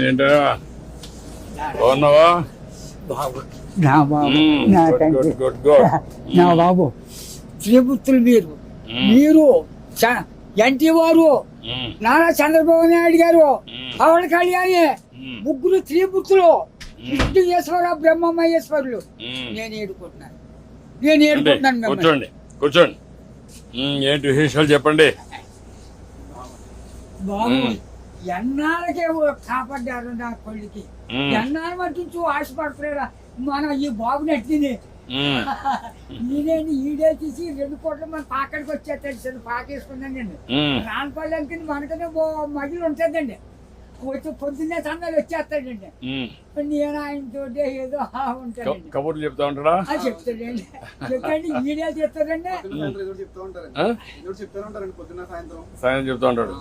ఏంటా బాగున్నావా? బాబు నా బాబు నా తండ్రి నా బాబు శ్రీపుత్రులు మీరు ఎన్టీ వారు నారా చంద్రబాబు నాయుడు గారు పవన్ కళ్యాణ్ ముగ్గురు శ్రీపుత్రులు విష్ణుయేశ్వర బ్రహ్మమహేశ్వరులు నేను ఏడుకుంటున్నాను కూర్చోండి కూర్చోండి. ఏంటి విశేషాలు చెప్పండి. బాబు ఎన్నాళ్ళకే కాపాడ్డారు నా కొడుకి. ఎన్నాళ్ళు మట్టించు ఆశపడుతున్నారా మన ఈ బాబు నట్టింది. ఈడే తీసి 2 కోట్ల మన పాకడికి వచ్చేస్తాడు. పాకేసుకున్నాను నేను రాన్పల్లి మనకనే మగిలి ఉంటుందండి. వచ్చి పొద్దున్నే సందాలు వచ్చేస్తాడండి. నేను ఆయనతో ఏదో ఉంటానండి. కబుర్లు చెప్తా ఉంటాడా? చెప్తాడండి. చెప్పండి ఈడే చెప్తాడండి. సాయంత్రం చెప్తా ఉంటాడు.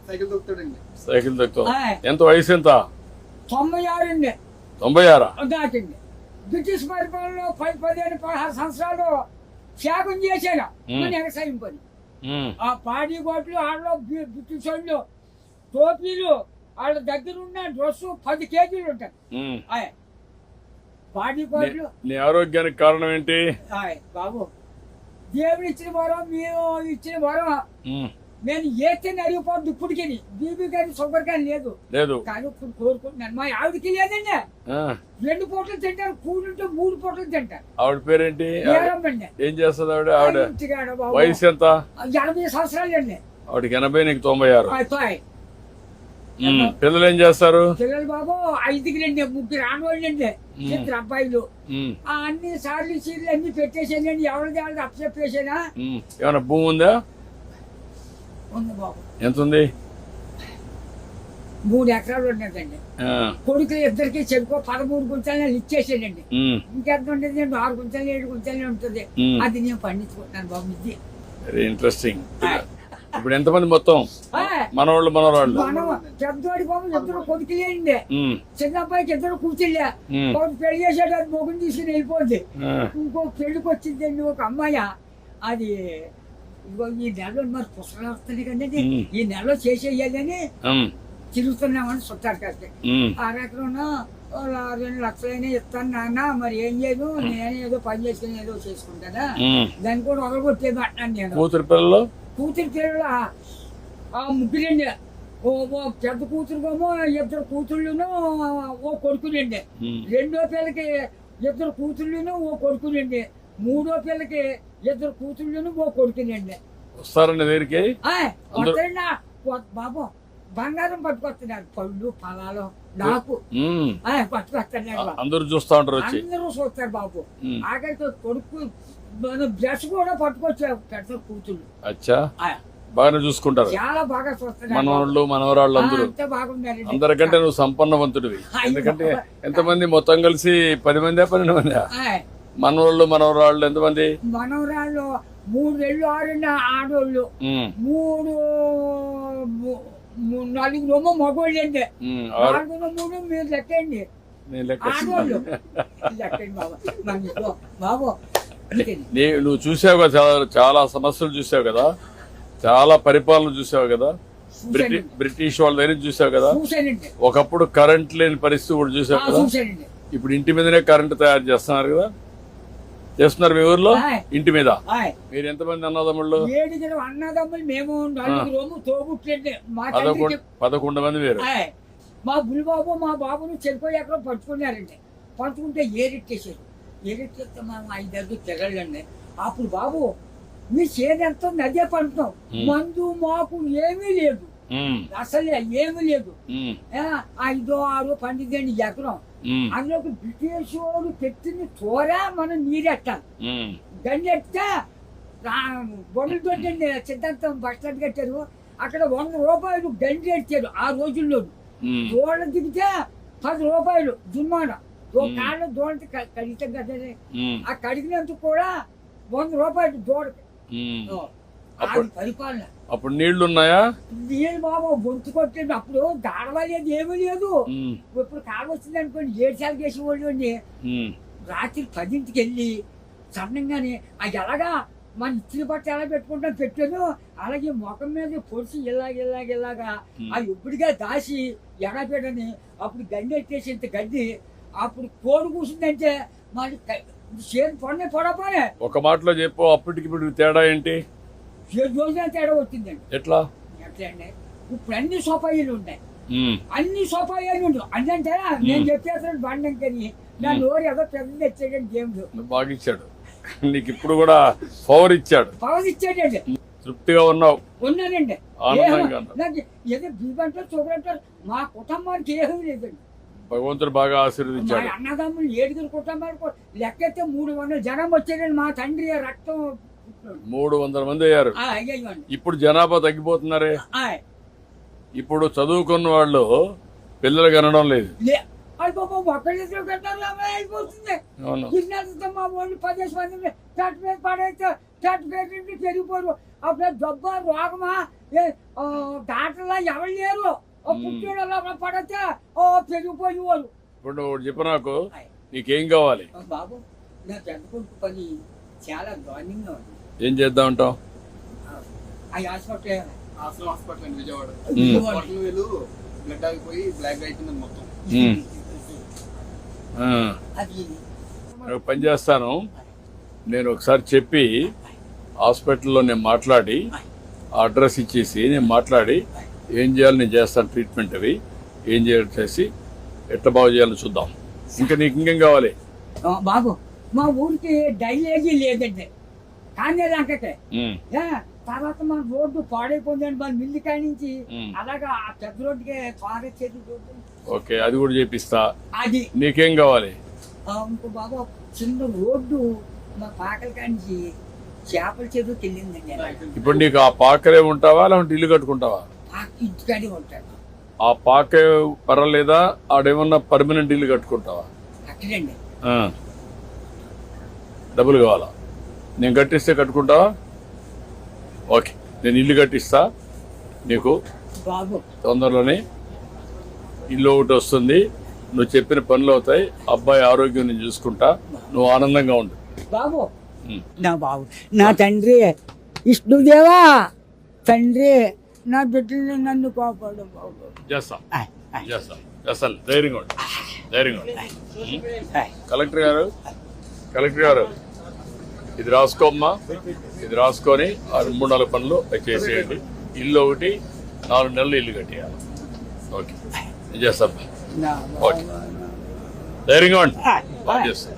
సైకిల్ తొక్కుతాడు. ఎంత వయసు ఎంత? 96 అండి. 96 దాటండి. బ్రిటిష్ పరిపాలనలో 15-16 సంవత్సరాలు త్యాగం చేశాను. వ్యవసాయం పని ఆ పాడి గోట్లు ఆడలో బ్రిటిష్ వాళ్ళు టోపీలు వాళ్ళ దగ్గర ఉన్న డ్రెస్సు 10 కేజీలు ఉంటాయి. పాడి గోట్లు. నీ ఆరోగ్యానికి కారణం ఏంటి బాబు? దేవుడు ఇచ్చిన వరం, మీరు ఇచ్చిన వరం. నేను ఏతే అరిగిపోద్దు ఇప్పటికి. బీబీ కానీ షుగర్ కానీ లేదు కానీ ఇప్పుడు కోరుకుంటున్నాను. మా ఆవిడకి లేదండి. 2 పూటలు తింటారు. కూడుంటే 3 పూటలు తింటారు. ఆవిడ పేరేంటి? ఏం చేస్తుంది ఆవిడ? ఆవిడ వయసు ఎంత? 80 సంవత్సరాలు అండి. ఆవిడకి 80, నీకు 96. పిల్లలు ఏం చేస్తారు? పిల్లలు బాబు 5 ముగ్గురు ఆడవాళ్ళండి, 2 అబ్బాయిలు. అన్ని సార్లు సీర్లు అన్ని పెట్టేసానండి. ఎవరిది వాళ్ళది అప్పచెప్పేసానా. ఏమన్నా భూమి ఉందా? ఉంది బాబు. ఎంత ఉంది? 3 ఎకరాలు ఉన్నదండి. కొడుకులు ఇద్దరికి చెరుకో 13 గుంటలు ఇచ్చేసానండి. ఇంకెంత ఉండేది? 6 గుంటలు 7 గుంటలు ఉంటుంది. అది నేను పండించుకుంటున్నాను బాబు. ఇది వెరీ ఇంట్రెస్టింగ్. ఇప్పుడు ఎంతమంది మొత్తం? మనవాళ్ళు మనవరాళ్ళు? పెద్దవాడి బాబు 2 కొడుకులేండి. చిన్న అబ్బాయికి 2 కూతుళ్ళే. ఒకటి పెళ్లి చేసాడు, అది మొగుని తీసుకుని వెళ్ళిపోద్ది. ఇంకో పెళ్లికి వచ్చిందండి ఒక అమ్మాయి. అది ఈ నెలలో మరి పుస్తకాలు వస్తున్నాయి కదండి. ఈ నెలలో చేసేయాలని తిరుగుతున్నామని చుట్టారు కదా. 6 ఎకరంలో 2 లక్షలైనా ఇస్తాను నాన్న, మరి ఏం చేయదు, నేను ఏదో పని చేసుకుని ఏదో చేసుకుంటానా, దాన్ని కూడా వదలగొట్టేది అంటున్నాను నేను. కూతురు పిల్లలు 3 ఓ పెద్ద కూతురుకేమో 2 కూతుళ్ళును ఓ కొడుకులండి. 2వ పిల్లకి 2 కూతుళ్ళును ఓ కొడుకులండి. 3వ పిల్లకి 2 కూతుళ్ళును ఓ కొడుకులండి. వస్తారండి దగ్గరికి? బాబు బంగారం పట్టుకొస్తున్నారు. పళ్ళు ఫలాలు నాకు పట్టుకొస్తున్నారు. అందరూ చూస్తా ఉంటారు. అందరూ చూస్తారు బాబు. ఆఖరికి కొడుకు బ్రష్ కూడా పట్టుకొచ్చారు. పెద్ద కూతుళ్ళు బాగానే చూసుకుంటారు. చాలా బాగా చూస్తున్నారు. మనవాళ్ళు మనవరాళ్ళు అందరూ బాగున్నారు. అందరికంటే నువ్వు సంపన్నవంతుడివి. ఎందుకంటే ఎంతమంది మొత్తం కలిసి 10 మంది 12 మంది మనవాళ్ళు మనవరాళ్ళు? ఎంతమంది మనవరాళ్ళు? 3 ఆడోళ్ళు, 4 మగోళ్ళు అండి. 4 మీరు లెక్కండి. ఆడోళ్ళు లెక్కండి బాబు. నువ్వు చూసావు కదా, చాలా సమస్యలు చూసావు కదా, చాలా పరిపాలన చూసావు కదా, బ్రిటిష్ వాళ్ళ దగ్గర చూసావు కదా. ఒకప్పుడు కరెంట్ లేని పరిస్థితి కూడా చూసావు కదా. ఇప్పుడు ఇంటి మీదనే కరెంట్ తయారు చేస్తున్నారు కదా. చేస్తున్నారు మీ ఊర్లో ఇంటి మీద. మీరు ఎంతమంది అన్నదమ్ముళ్ళు? 7 అన్నదమ్ములు. మేము 4 తోబుట్లండి. 11 మంది మీరు. మా బుల్బాబు మా బాబును చెరిపోయి ఎక్కడో పట్టుకున్నారండి. పట్టుకుంటే ఏరెట్టేసారు. ఏరెట్టేస్తే మనం 5 తెగలండి. అప్పుడు బాబు మీ చేదెంతో నదే పంటున్నాం. మందు మాకు ఏమీ లేదు, అసలే ఏమీ లేదు. 5, 6 పండిదండి ఎకరం. అందులోకి బ్రిటిష్ వాడు పెట్టిన చోరా మనం నీరెట్టాలి. గండి ఎట్టే బొమ్మలతో సిద్ధాంతం బస్ స్టాండ్ కట్టారు. అక్కడ 100 రూపాయలు గండి ఎట్టారు ఆ రోజుల్లో. దోళ్ళ దిగితే 10 రూపాయలు జుర్మానా. కాళ్ళు దోళ్ళకి కడిగితే కదా, ఆ కడిగినందుకు కూడా 100 రూపాయలు దోడకి. పరిపాలన. అప్పుడు నీళ్లు ఉన్నాయా? నీళ్ళు బాబు గొంతు కొట్టేది. అప్పుడు దాడవలేదు, ఏమీ లేదు. ఇప్పుడు కాలు వచ్చింది అనుకోండి 7 సార్లు చేసేవాళ్ళు అండి. రాత్రి 10ంటికి వెళ్ళి సన్నంగానే అది ఎలాగా మన ఇచ్చిన బట్ట ఎలా పెట్టుకుంటాం పెట్టాను. అలాగే ముఖం మీద పొడిచి ఇలాగా అవి ఇప్పటికే దాసి ఎడపెడని అప్పుడు గడ్డి ఎట్టేసి ఇంత గడ్డి అప్పుడు కోడి కూర్చుందంటే మరి చేతి పొడనే పొడపోనే ఒక మాటలో చెప్పు, అప్పటికి ఇప్పుడు తేడా ఏంటి? రోజున తేడా వచ్చిందండి. ఎట్లా? ఎట్లా అండి, ఇప్పుడు అన్ని సోఫాయిలు ఉన్నాయి, అన్ని సోఫాయిలు ఉండవు. అంటే నేను చెప్పేస్తాను బండం కని నా నోరు ఏదో పెద్ద తెచ్చాడండి దేవుడు. బాగా ఇచ్చాడు నీకు, ఇప్పుడు కూడా పవర్ ఇచ్చాడు. పవర్ ఇచ్చాడండి. తృప్తిగా ఉన్నావు? ఉన్నానండి. ఆనందంగా ఉన్నావు? నాకు ఏదో బీబంటారు చూడంటారు, మా కుటుంబానికి ఏమీ లేదండి. భగవంతుడు బాగా ఆశీర్వదించాడు. మా అన్నదమ్ములు 7 కుటుంబాలు లెక్కైతే 300 జనం వచ్చారండి. మా తండ్రి రక్తం 300 మంది అయ్యారు. ఇప్పుడు జనాభా తగ్గిపోతున్నారే. ఇప్పుడు చదువుకున్న వాళ్ళు పిల్లలు కనడం లేదు. అయిపోతుంది. మా వాళ్ళు 10 మంది చట్ మీద పడైతే చట్ మీద పెరిగిపోరు. అప్పుడు జబ్బా రోగమా డాక్టర్లా ఎవరు లేరు. పుట్టిన పడితే పెరిగిపోయి వాళ్ళు. ఇప్పుడు ఒకటి చెప్పు నాకు, నీకేం కావాలి? బాబు నా పెద్ద కొడుకు పని చాలా దారుణంగా ఉంది. ఏం చేద్దాం అంటావు? ఆ హాస్పిటల్ హాస్పిటల్ అండి, విజయవాడ. బ్లడ్ ఆగిపోయి బ్లాక్ అయిపోయింది మొత్తం. నేను పని చేస్తాను, నేను ఒకసారి చెప్పి హాస్పిటల్లో నేను మాట్లాడి అడ్రస్ ఇచ్చేసి నేను మాట్లాడి ఏం చేయాలి నేను చేస్తాను. ట్రీట్మెంట్ అవి ఏం చేయాలి చేసి ఎట్లా బాగు చేయాలో చూద్దాం. ఇంకా నీకు ఇంకేం కావాలి? బాబు మా ఊరికి డైలేజీ లేదండి, కానీ లంకకే. తర్వాత మన రోడ్డు పాడైపోయిందండి, మన మిల్లి కాడి నుంచి అలాగా ఆ పెద్ద రోడ్డుకి పారేసేది రోడ్డు. ఓకే, అది కూడా చేపిస్తా. అది నీకేం కావాలి? ఇంకో బాబు చిన్న రోడ్డు మా పాకల కాడి చేపల చెరువుకి వెళ్ళిందండి. ఇప్పుడు నీకు ఆ పాకలే ఉంటావా లేకుంటే ఇల్లు కట్టుకుంటావా? ఇంటికాడే ఉంటాడు. ఆ పాకే పర్వాలేదా? ఆడేమన్నా పర్మనెంట్ ఇల్లు కట్టుకుంటావా? అక్కడండి. డబ్బులు కావాలా? నేను కట్టిస్తే కట్టుకుంటావా? ఓకే, నేను ఇల్లు కట్టిస్తా నీకు. బాబు తొందరలోనే ఇల్లు ఒకటి వస్తుంది, నువ్వు చెప్పిన పనులు అవుతాయి, అబ్బాయి ఆరోగ్యం నేను చూసుకుంటా, నువ్వు ఆనందంగా ఉండు. బాబు నా బాబు నా తండ్రి విష్ణుదేవా, తండ్రి నా బిడ్డల్ని నన్ను కాపాడు బాబు. చేస్తా చేస్తా చేస్తాను. ధైర్యంగా ఉండు, ధైర్యంగా ఉండు. కలెక్టర్ గారు ఇది రాసుకోమ్మా, ఇది రాసుకొని 3-4 పనులు చేసేయండి. ఇల్లు ఒకటి 4 నెలలు ఇల్లు కట్టేయాలి. ఓకే, నేను చేస్తాను. ఓకే, ధైర్యంగా ఉండి బాగా చేస్తాను.